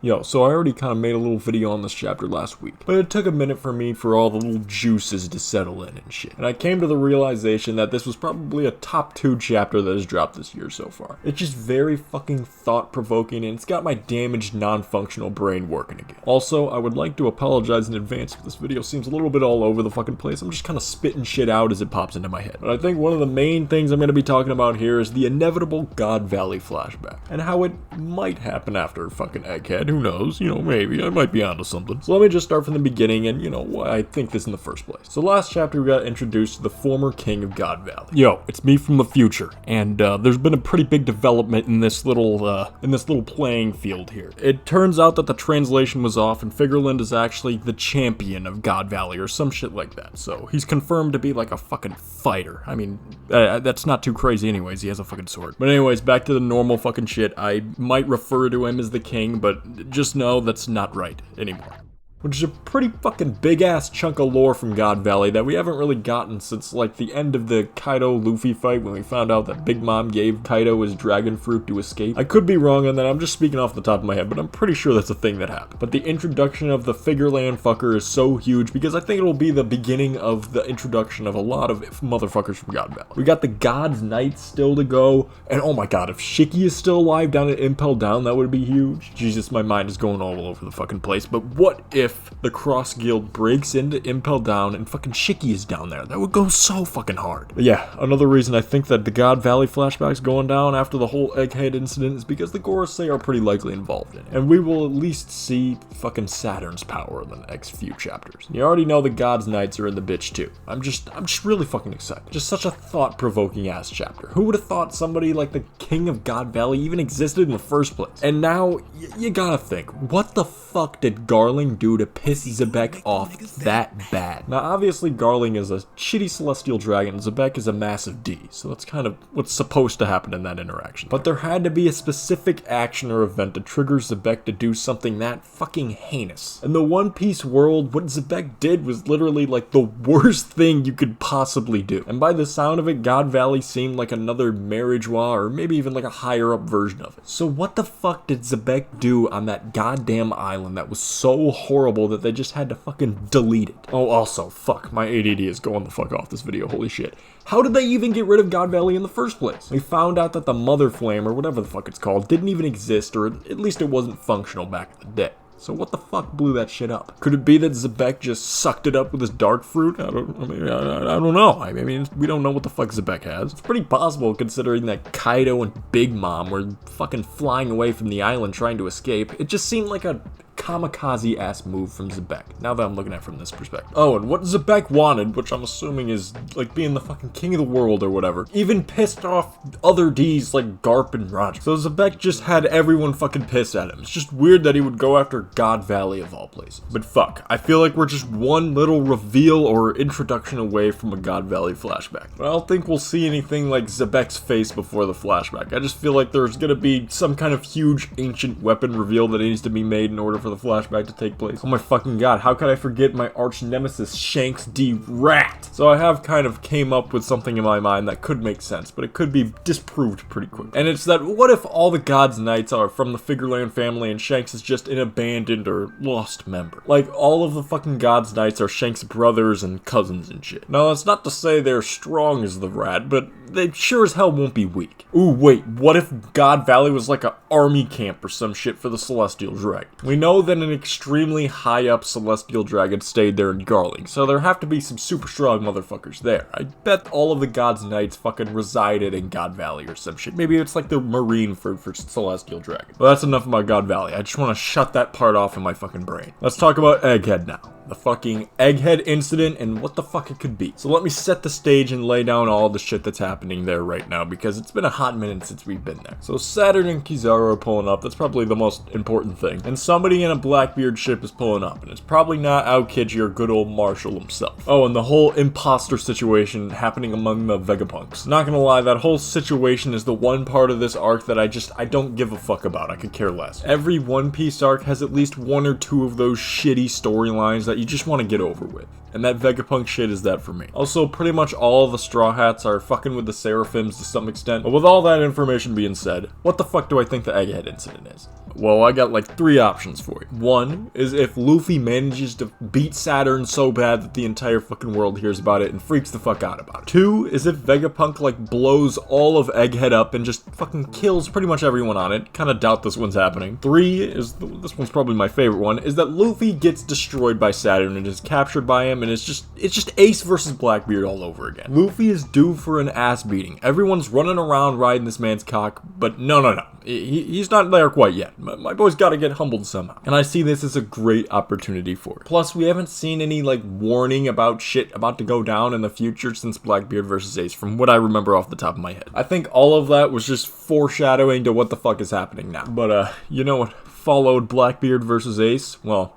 Yo, so I already kind of made a little video on this chapter last week, but it took a minute for me for all the little juices to settle in and shit. And I came to the realization that this was probably a top 2 chapter that has dropped this year so far. It's just very fucking thought-provoking, and it's got my damaged, non-functional brain working again. Also, I would like to apologize in advance if this video seems a little bit all over the fucking place. I'm just kind of spitting shit out as it pops into my head. But I think one of the main things I'm going to be talking about here is the inevitable God Valley flashback, and how it might happen after fucking Egghead. Who knows? You know, maybe. I might be onto something. So let me just start from the beginning and, you know, why I think this in the first place. So last chapter we got introduced to the former king of God Valley. Yo, it's me from the future, and there's been a pretty big development in this little playing field here. It turns out that the translation was off, and Figureland is actually the champion of God Valley, or some shit like that. So he's confirmed to be like a fucking fighter. I mean, that's not too crazy anyways, he has a fucking sword. But anyways, back to the normal fucking shit. I might refer to him as the king, but just know that's not right anymore. Which is a pretty fucking big-ass chunk of lore from God Valley that we haven't really gotten since, like, the end of the Kaido-Luffy fight when we found out that Big Mom gave Kaido his dragon fruit to escape. I could be wrong on that, I'm just speaking off the top of my head, but I'm pretty sure that's a thing that happened. But the introduction of the Figureland fucker is so huge because I think it'll be the beginning of the introduction of a lot of motherfuckers from God Valley. We got the God's Knights still to go, and oh my god, if Shiki is still alive down at Impel Down, that would be huge. Jesus, my mind is going all over the fucking place, but what if the Cross Guild breaks into Impel Down and fucking Shiki is down there? That would go so fucking hard. But yeah, another reason I think that the God Valley flashback's going down after the whole Egghead incident is because the Gorosei are pretty likely involved in it. And we will at least see fucking Saturn's power in the next few chapters. You already know the God's Knights are in the bitch too. I'm just really fucking excited. Just such a thought-provoking ass chapter. Who would have thought somebody like the King of God Valley even existed in the first place? And now, you gotta think, what the fuck did Garling do to piss Zebek off that bad? Now obviously Garling is a shitty celestial dragon, Zebek is a massive D, so that's kind of what's supposed to happen in that interaction. But there had to be a specific action or event to trigger Zebek to do something that fucking heinous. In the One Piece world, what Zebek did was literally like the worst thing you could possibly do. And by the sound of it, God Valley seemed like another Marriageois, or maybe even like a higher up version of it. So what the fuck did Zebek do on that goddamn island that was so horrible that they just had to fucking delete it? Oh, also, fuck, my ADD is going the fuck off this video, holy shit. How did they even get rid of God Valley in the first place? We found out that the Mother Flame, or whatever the fuck it's called, didn't even exist, or at least it wasn't functional back in the day. So what the fuck blew that shit up? Could it be that Zebek just sucked it up with his dark fruit? I don't know. I mean, we don't know what the fuck Zebek has. It's pretty possible considering that Kaido and Big Mom were fucking flying away from the island trying to escape. It just seemed like a kamikaze-ass move from Zebek, now that I'm looking at it from this perspective. Oh, and what Zebek wanted, which I'm assuming is like being the fucking king of the world or whatever, even pissed off other Ds like Garp and Roger. So Zebek just had everyone fucking piss at him. It's just weird that he would go after God Valley of all places. But fuck, I feel like we're just one little reveal or introduction away from a God Valley flashback. But I don't think we'll see anything like Zebek's face before the flashback. I just feel like there's gonna be some kind of huge ancient weapon reveal that needs to be made in order for the flashback to take place. Oh my fucking god, how could I forget my arch nemesis Shanks D. Rat? So I have kind of came up with something in my mind that could make sense, but it could be disproved pretty quick. And it's that, what if all the God's Knights are from the Figureland family and Shanks is just an abandoned or lost member? Like, all of the fucking God's Knights are Shanks' brothers and cousins and shit. Now, that's not to say they're strong as the Rat, but they sure as hell won't be weak. Ooh, wait, what if God Valley was like an army camp or some shit for the Celestial Dragon? We know that an extremely high up Celestial Dragon stayed there in Garling, so there have to be some super strong motherfuckers there. I bet all of the God's Knights fucking resided in God Valley or some shit. Maybe it's like the Marine for Celestial Dragon. But that's enough about God Valley. I just want to shut that part off in my fucking brain. Let's talk about Egghead now. The fucking Egghead incident and what the fuck it could be. So let me set the stage and lay down all the shit that's happening there right now, because it's been a hot minute since we've been there. So Saturn and Kizaru are pulling up, that's probably the most important thing. And somebody in a Blackbeard ship is pulling up, and it's probably not Aokiji or good old Marshall himself. Oh, and the whole imposter situation happening among the Vegapunks. Not gonna lie, that whole situation is the one part of this arc that I don't give a fuck about. I could care less. Every One Piece arc has at least one or two of those shitty storylines that that you just want to get over with. And that Vegapunk shit is that for me. Also, pretty much all of the Straw Hats are fucking with the Seraphims to some extent. But with all that information being said, what the fuck do I think the Egghead incident is? Well, I got like 3 options for you. One is if Luffy manages to beat Saturn so bad that the entire fucking world hears about it and freaks the fuck out about it. 2 is if Vegapunk like blows all of Egghead up and just fucking kills pretty much everyone on it. Kinda doubt this one's happening. 3 is, this one's probably my favorite one, is that Luffy gets destroyed by Saturn and is captured by him, and it's just Ace versus Blackbeard all over again. Luffy is due for an ass beating. Everyone's running around riding this man's cock, but no. He's not there quite yet. My boy's gotta get humbled somehow. And I see this as a great opportunity for it. Plus, we haven't seen any, like, warning about shit about to go down in the future since Blackbeard versus Ace, from what I remember off the top of my head. I think all of that was just foreshadowing to what the fuck is happening now. But, you know what followed Blackbeard versus Ace? Well,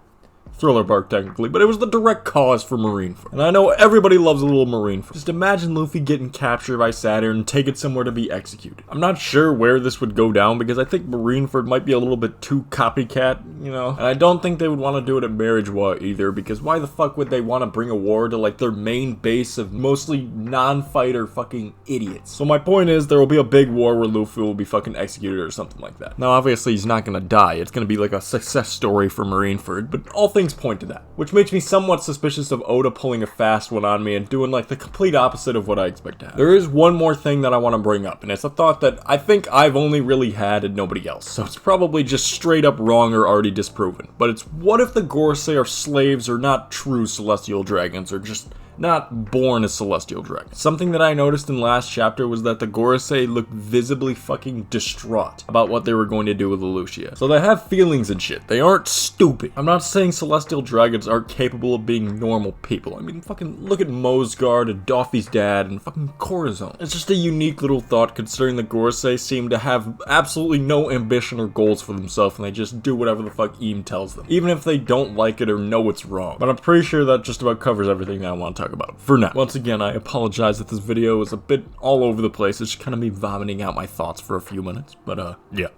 Thriller Bark technically, but it was the direct cause for Marineford. And I know everybody loves a little Marineford. Just imagine Luffy getting captured by Saturn and take it somewhere to be executed. I'm not sure where this would go down because I think Marineford might be a little bit too copycat, you know? And I don't think they would want to do it at Marriage War either, because why the fuck would they want to bring a war to like their main base of mostly non-fighter fucking idiots? So my point is there will be a big war where Luffy will be fucking executed or something like that. Now obviously he's not gonna die. It's gonna be like a success story for Marineford, but all things point to that, which makes me somewhat suspicious of Oda pulling a fast one on me and doing like the complete opposite of what I expect to happen. There is one more thing that I want to bring up, and it's a thought that I think I've only really had and nobody else, so it's probably just straight up wrong or already disproven, but it's what if the Gorosei are slaves or not true celestial dragons, or just not born as celestial dragons? Something that I noticed in last chapter was that the Gorosei looked visibly fucking distraught about what they were going to do with Lucia. So they have feelings and shit. They aren't stupid. I'm not saying celestial dragons aren't capable of being normal people. I mean, fucking look at Mosgard and Doffy's dad and fucking Corazon. It's just a unique little thought considering the Gorosei seem to have absolutely no ambition or goals for themselves, and they just do whatever the fuck Eam tells them, even if they don't like it or know it's wrong. But I'm pretty sure that just about covers everything that I want to talk about for now. Once again, I apologize that this video is a bit all over the place. It's just kind of me vomiting out my thoughts for a few minutes, but yeah.